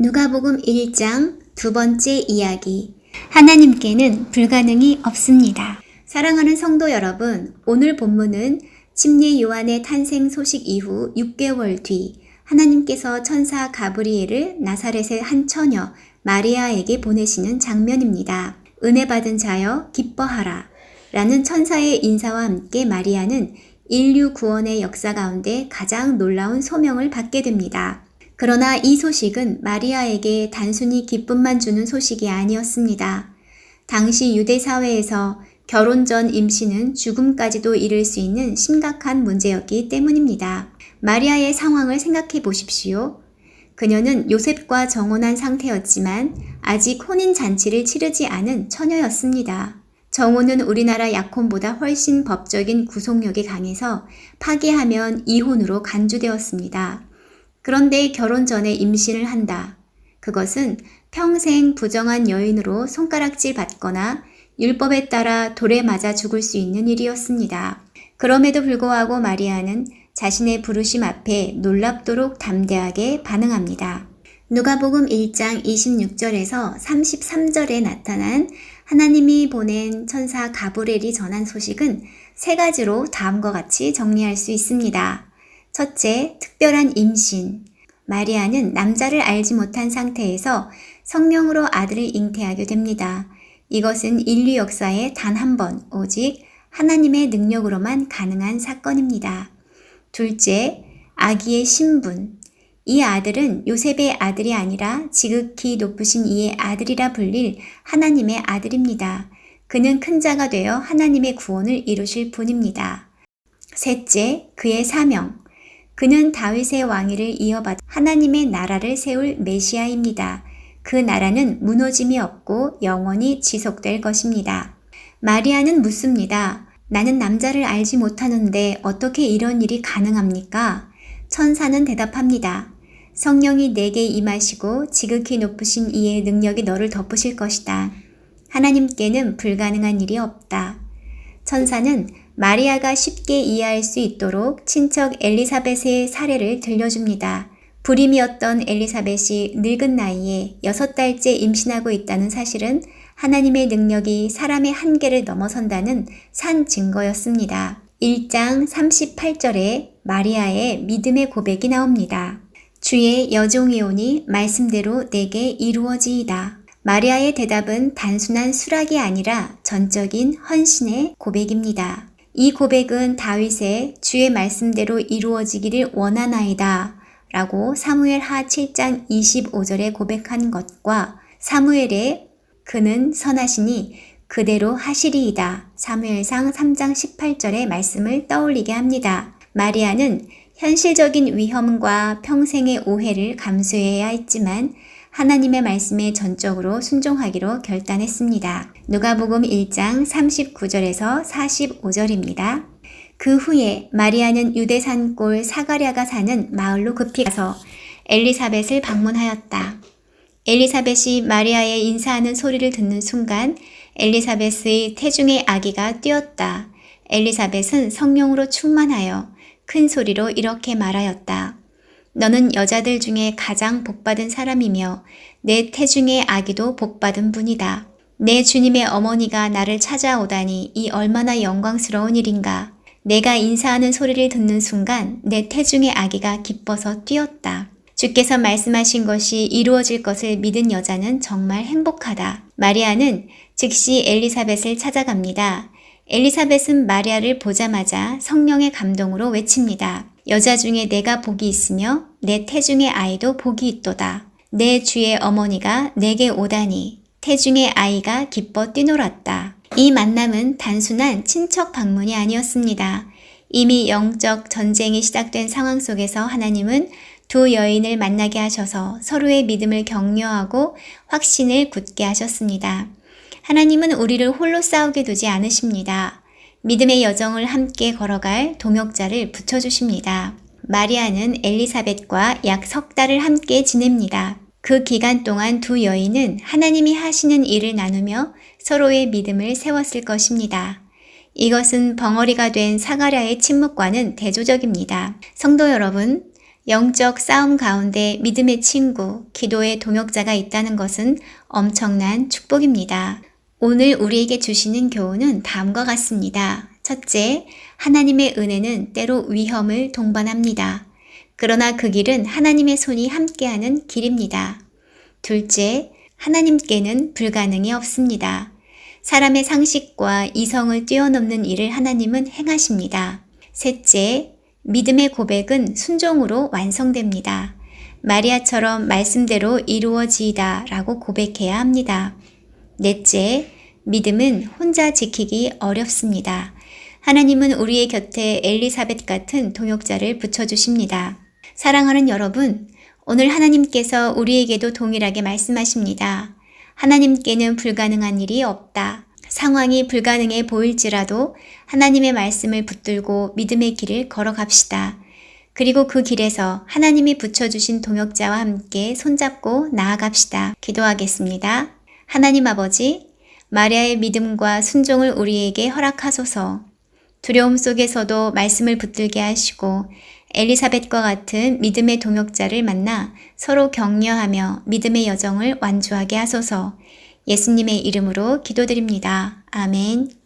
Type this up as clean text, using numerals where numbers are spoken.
누가복음 1장 두 번째 이야기. 하나님께는 불가능이 없습니다. 사랑하는 성도 여러분, 오늘 본문은 침례 요한의 탄생 소식 이후 6개월 뒤 하나님께서 천사 가브리엘을 나사렛의 한 처녀 마리아에게 보내시는 장면입니다. 은혜 받은 자여 기뻐하라 라는 천사의 인사와 함께 마리아는 인류 구원의 역사 가운데 가장 놀라운 소명을 받게 됩니다. 그러나 이 소식은 마리아에게 단순히 기쁨만 주는 소식이 아니었습니다. 당시 유대 사회에서 결혼 전 임신은 죽음까지도 이를 수 있는 심각한 문제였기 때문입니다. 마리아의 상황을 생각해 보십시오. 그녀는 요셉과 정혼한 상태였지만 아직 혼인잔치를 치르지 않은 처녀였습니다. 정혼은 우리나라 약혼보다 훨씬 법적인 구속력이 강해서 파기하면 이혼으로 간주되었습니다. 그런데 결혼 전에 임신을 한다. 그것은 평생 부정한 여인으로 손가락질 받거나 율법에 따라 돌에 맞아 죽을 수 있는 일이었습니다. 그럼에도 불구하고 마리아는 자신의 부르심 앞에 놀랍도록 담대하게 반응합니다. 누가복음 1장 26절에서 33절에 나타난 하나님이 보낸 천사 가브리엘이 전한 소식은 세 가지로 다음과 같이 정리할 수 있습니다. 첫째, 특별한 임신. 마리아는 남자를 알지 못한 상태에서 성령으로 아들을 잉태하게 됩니다. 이것은 인류 역사에 단 한 번, 오직 하나님의 능력으로만 가능한 사건입니다. 둘째, 아기의 신분. 이 아들은 요셉의 아들이 아니라 지극히 높으신 이의 아들이라 불릴 하나님의 아들입니다. 그는 큰 자가 되어 하나님의 구원을 이루실 분입니다. 셋째, 그의 사명. 그는 다윗의 왕위를 이어받아 하나님의 나라를 세울 메시아입니다. 그 나라는 무너짐이 없고 영원히 지속될 것입니다. 마리아는 묻습니다. 나는 남자를 알지 못하는데 어떻게 이런 일이 가능합니까? 천사는 대답합니다. 성령이 내게 임하시고 지극히 높으신 이의 능력이 너를 덮으실 것이다. 하나님께는 불가능한 일이 없다. 천사는 마리아가 쉽게 이해할 수 있도록 친척 엘리사벳의 사례를 들려줍니다. 불임이었던 엘리사벳이 늙은 나이에 6달째 임신하고 있다는 사실은 하나님의 능력이 사람의 한계를 넘어선다는 산 증거였습니다. 1장 38절에 마리아의 믿음의 고백이 나옵니다. 주의 여종이 오니 말씀대로 내게 이루어지이다. 마리아의 대답은 단순한 수락이 아니라 전적인 헌신의 고백입니다. 이 고백은 다윗의 주의 말씀대로 이루어지기를 원하나이다 라고 사무엘하 7장 25절에 고백한 것과 사무엘의 그는 선하시니 그대로 하시리이다 사무엘상 3장 18절의 말씀을 떠올리게 합니다. 마리아는 현실적인 위험과 평생의 오해를 감수해야 했지만 하나님의 말씀에 전적으로 순종하기로 결단했습니다. 누가복음 1장 39절에서 45절입니다. 그 후에 마리아는 유대산골 사가랴가 사는 마을로 급히 가서 엘리사벳을 방문하였다. 엘리사벳이 마리아의 인사하는 소리를 듣는 순간 엘리사벳의 태중의 아기가 뛰었다. 엘리사벳은 성령으로 충만하여 큰 소리로 이렇게 말하였다. 너는 여자들 중에 가장 복받은 사람이며 내 태중의 아기도 복받은 분이다. 내 주님의 어머니가 나를 찾아오다니 이 얼마나 영광스러운 일인가. 내가 인사하는 소리를 듣는 순간 내 태중의 아기가 기뻐서 뛰었다. 주께서 말씀하신 것이 이루어질 것을 믿은 여자는 정말 행복하다. 마리아는 즉시 엘리사벳을 찾아갑니다. 엘리사벳은 마리아를 보자마자 성령의 감동으로 외칩니다. 여자 중에 내가 복이 있으며 내 태중의 아이도 복이 있도다. 내 주의 어머니가 내게 오다니 태중의 아이가 기뻐 뛰놀았다. 이 만남은 단순한 친척 방문이 아니었습니다. 이미 영적 전쟁이 시작된 상황 속에서 하나님은 두 여인을 만나게 하셔서 서로의 믿음을 격려하고 확신을 굳게 하셨습니다. 하나님은 우리를 홀로 싸우게 두지 않으십니다. 믿음의 여정을 함께 걸어갈 동역자를 붙여주십니다. 마리아는 엘리사벳과 약 석 달을 함께 지냅니다. 그 기간 동안 두 여인은 하나님이 하시는 일을 나누며 서로의 믿음을 세웠을 것입니다. 이것은 벙어리가 된 사가랴의 침묵과는 대조적입니다. 성도 여러분, 영적 싸움 가운데 믿음의 친구, 기도의 동역자가 있다는 것은 엄청난 축복입니다. 오늘 우리에게 주시는 교훈은 다음과 같습니다. 첫째, 하나님의 은혜는 때로 위험을 동반합니다. 그러나 그 길은 하나님의 손이 함께하는 길입니다. 둘째, 하나님께는 불가능이 없습니다. 사람의 상식과 이성을 뛰어넘는 일을 하나님은 행하십니다. 셋째, 믿음의 고백은 순종으로 완성됩니다. 마리아처럼 말씀대로 이루어지이다 라고 고백해야 합니다. 넷째, 믿음은 혼자 지키기 어렵습니다. 하나님은 우리의 곁에 엘리사벳 같은 동역자를 붙여주십니다. 사랑하는 여러분, 오늘 하나님께서 우리에게도 동일하게 말씀하십니다. 하나님께는 불가능한 일이 없다. 상황이 불가능해 보일지라도 하나님의 말씀을 붙들고 믿음의 길을 걸어갑시다. 그리고 그 길에서 하나님이 붙여주신 동역자와 함께 손잡고 나아갑시다. 기도하겠습니다. 하나님 아버지, 마리아의 믿음과 순종을 우리에게 허락하소서. 두려움 속에서도 말씀을 붙들게 하시고 엘리사벳과 같은 믿음의 동역자를 만나 서로 격려하며 믿음의 여정을 완주하게 하소서. 예수님의 이름으로 기도드립니다. 아멘.